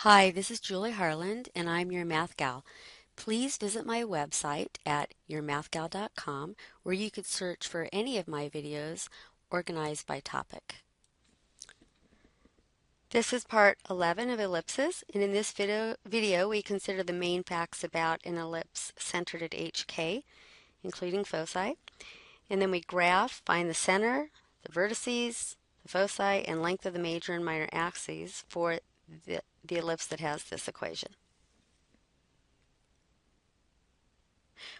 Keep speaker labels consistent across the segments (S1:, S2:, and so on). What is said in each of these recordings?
S1: Hi, this is Julie Harland, and I'm your math gal. Please visit my website at yourmathgal.com where you could search for any of my videos organized by topic. This is part 11 of ellipses, and in this video we consider the main facts about an ellipse centered at HK, including foci, and then we graph, find the center, the vertices, the foci, and length of the major and minor axes for the ellipse that has this equation.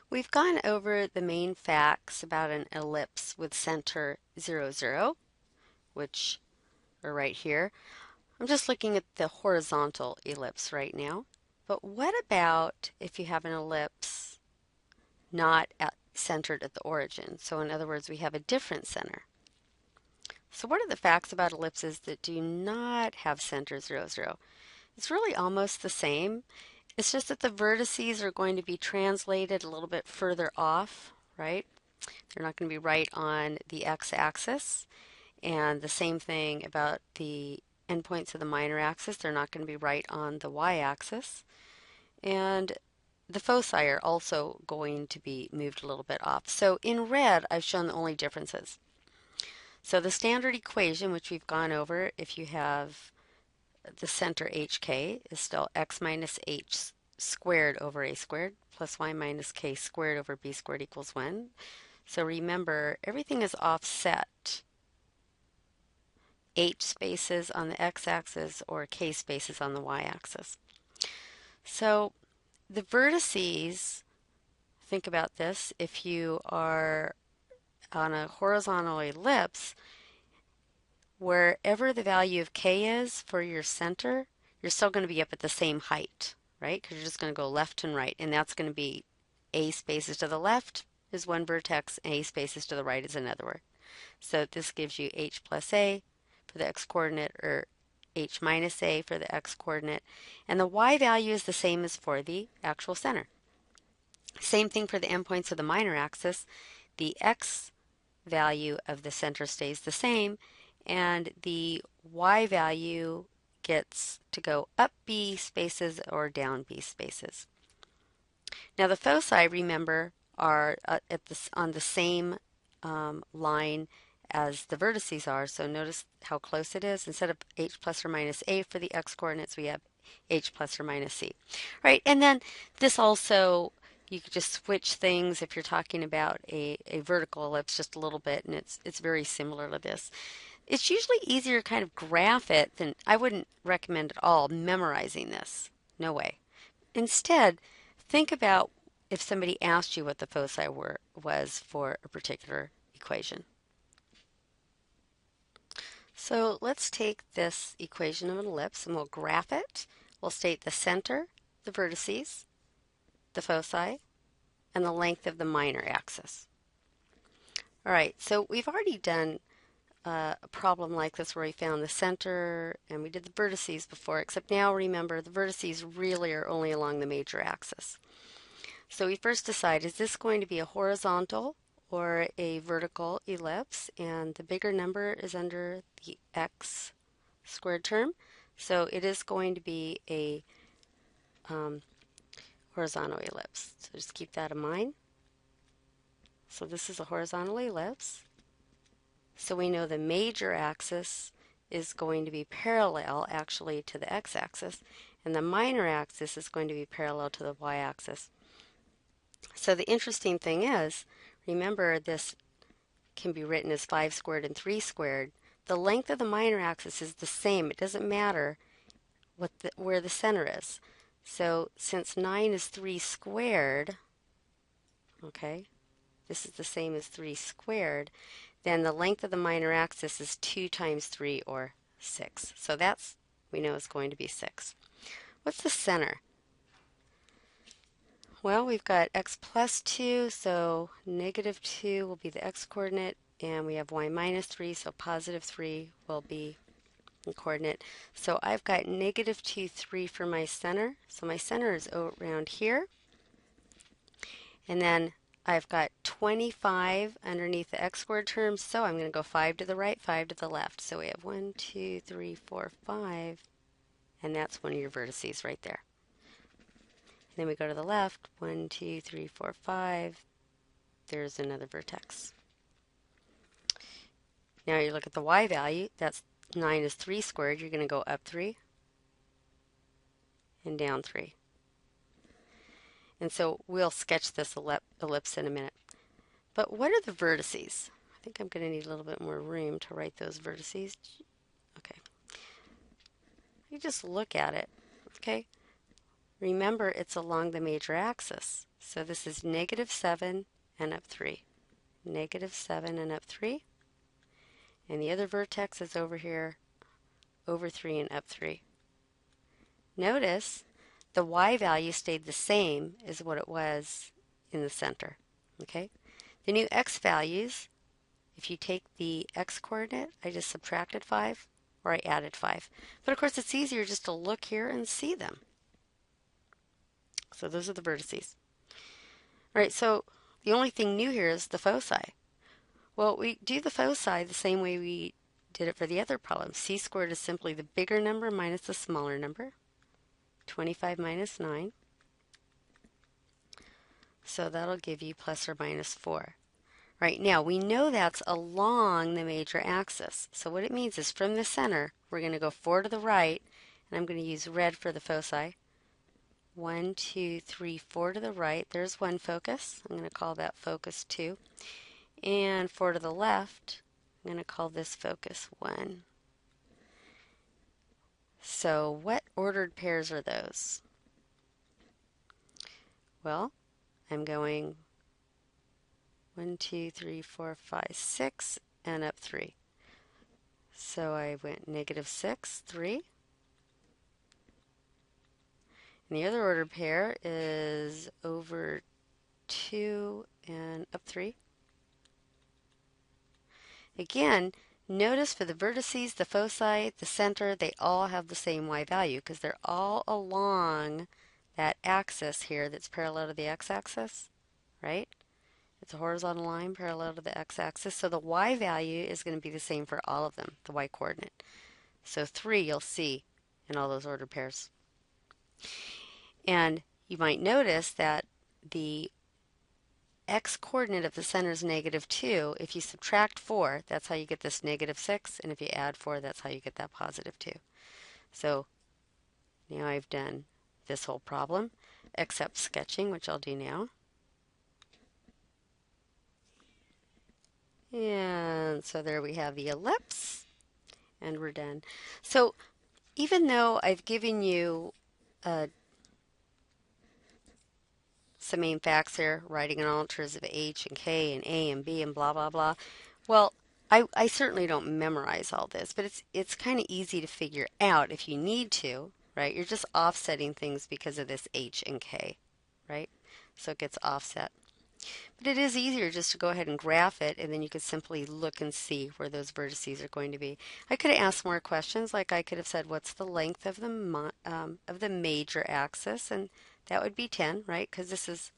S1: We've gone over the main facts about an ellipse with center 0, 0, which are right here. I'm just looking at the horizontal ellipse right now. But what about if you have an ellipse not centered at the origin? So in other words, we have a different center. So what are the facts about ellipses that do not have center 0, 0? It's really almost the same. It's just that the vertices are going to be translated a little bit further off, right? They're not going to be right on the x-axis. And the same thing about the endpoints of the minor axis. They're not going to be right on the y-axis. And the foci are also going to be moved a little bit off. So in red, I've shown the only differences. So the standard equation, which we've gone over, if you have the center hk, is still x minus h squared over a squared plus y minus k squared over b squared equals 1. So remember, everything is offset. H spaces on the x-axis or k spaces on the y-axis. So the vertices, think about this, if you are on a horizontal ellipse, wherever the value of k is for your center, you're still going to be up at the same height, right? Because you're just going to go left and right, and that's going to be a spaces to the left is one vertex, a spaces to the right is another one. So this gives you h plus a for the x-coordinate, or h minus a for the x-coordinate, and the y value is the same as for the actual center. Same thing for the endpoints of the minor axis. The x value of the center stays the same, and the y value gets to go up b spaces or down b spaces. Now the foci, remember, are on the same line as the vertices are. So notice how close it is. Instead of h plus or minus a for the x-coordinates, we have h plus or minus c. Right, and then this also, you could just switch things if you're talking about a vertical ellipse just a little bit, and it's very similar to this. It's usually easier to kind of graph it than, I wouldn't recommend at all memorizing this. No way. Instead, think about if somebody asked you what the foci was for a particular equation. So let's take this equation of an ellipse and we'll graph it. We'll state the center, the vertices, the foci, and the length of the minor axis. All right, so we've already done a problem like this where we found the center and we did the vertices before, except now remember the vertices really are only along the major axis. So we first decide, is this going to be a horizontal or a vertical ellipse? And the bigger number is under the x squared term. So it is going to be a horizontal ellipse. So just keep that in mind. So this is a horizontal ellipse. So we know the major axis is going to be parallel actually to the x-axis, and the minor axis is going to be parallel to the y-axis. So the interesting thing is, remember this can be written as 5 squared and 3 squared. The length of the minor axis is the same. It doesn't matter where the center is. So since 9 is 3 squared, okay, this is the same as 3 squared, then the length of the minor axis is 2 times 3, or 6. So that's, we know, is going to be 6. What's the center? Well, we've got x plus 2, so negative 2 will be the x-coordinate, and we have y minus 3, so positive 3 will be the coordinate. So I've got negative 2, 3 for my center. So my center is around here. And then I've got 25 underneath the x squared term, so I'm going to go 5 to the right, 5 to the left. So we have 1, 2, 3, 4, 5. and that's one of your vertices right there. And then we go to the left, 1, 2, 3, 4, 5. There's another vertex. Now you look at the y value, that's 9 is 3 squared. You're going to go up 3 and down 3. And so we'll sketch this ellipse in a minute. But what are the vertices? I think I'm going to need a little bit more room to write those vertices. Okay. You just look at it. Okay. Remember, it's along the major axis. So this is -7 and up 3. -7 and up 3. And the other vertex is over here, over 3 and up 3. Notice the y value stayed the same as what it was in the center. Okay? The new x values, if you take the x coordinate, I just subtracted 5 or I added 5. But of course it's easier just to look here and see them. So those are the vertices. All right, so the only thing new here is the foci. Well, we do the foci the same way we did it for the other problem. C squared is simply the bigger number minus the smaller number. 25 minus 9. So that'll give you plus or minus 4. Right, now we know that's along the major axis. So what it means is from the center, we're going to go 4 to the right, and I'm going to use red for the foci. 1, 2, 3, 4 to the right. There's one focus. I'm going to call that focus 2. And 4 to the left, I'm going to call this focus 1. So what ordered pairs are those? Well, I'm going 1, 2, 3, 4, 5, 6, and up 3. So I went -6, 3. And the other ordered pair is over 2 and up 3. Again, notice for the vertices, the foci, the center, they all have the same y value because they're all along that axis here that's parallel to the x-axis, right? It's a horizontal line parallel to the x-axis, so the y value is going to be the same for all of them, the y coordinate. So 3 you'll see in all those ordered pairs. And you might notice that the x-coordinate of the center is -2. If you subtract 4, that's how you get this -6, and if you add 4, that's how you get that +2. So now I've done this whole problem, except sketching, which I'll do now. And so there we have the ellipse, and we're done. So even though I've given you some main facts here, writing in alters of H and K and A and B and blah, blah, blah. Well, I certainly don't memorize all this, but it's kind of easy to figure out if you need to, right? You're just offsetting things because of this H and K, right? So it gets offset. But it is easier just to go ahead and graph it, and then you could simply look and see where those vertices are going to be. I could have asked more questions, like I could have said, what's the length of the major axis? And that would be 10, right? Because this is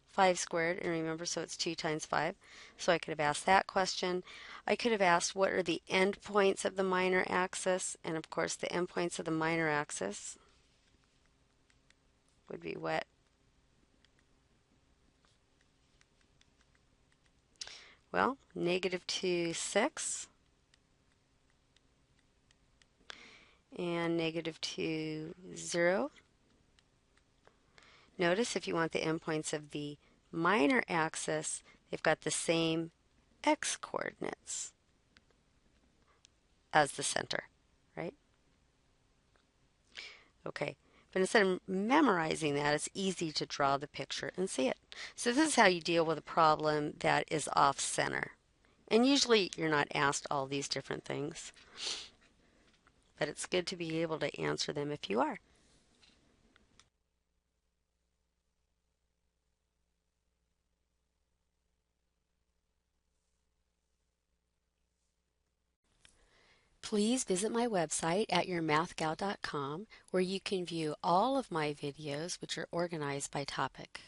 S1: 5 squared, and remember, so it's 2 times 5. So I could have asked that question. I could have asked, what are the endpoints of the minor axis? And of course, the endpoints of the minor axis would be what? Well, -2, 6, and -2, 0. Notice if you want the endpoints of the minor axis, they've got the same x-coordinates as the center, right? Okay, but instead of memorizing that, it's easy to draw the picture and see it. So this is how you deal with a problem that is off-center. And usually you're not asked all these different things, but it's good to be able to answer them if you are. Please visit my website at yourmathgal.com, where you can view all of my videos, which are organized by topic.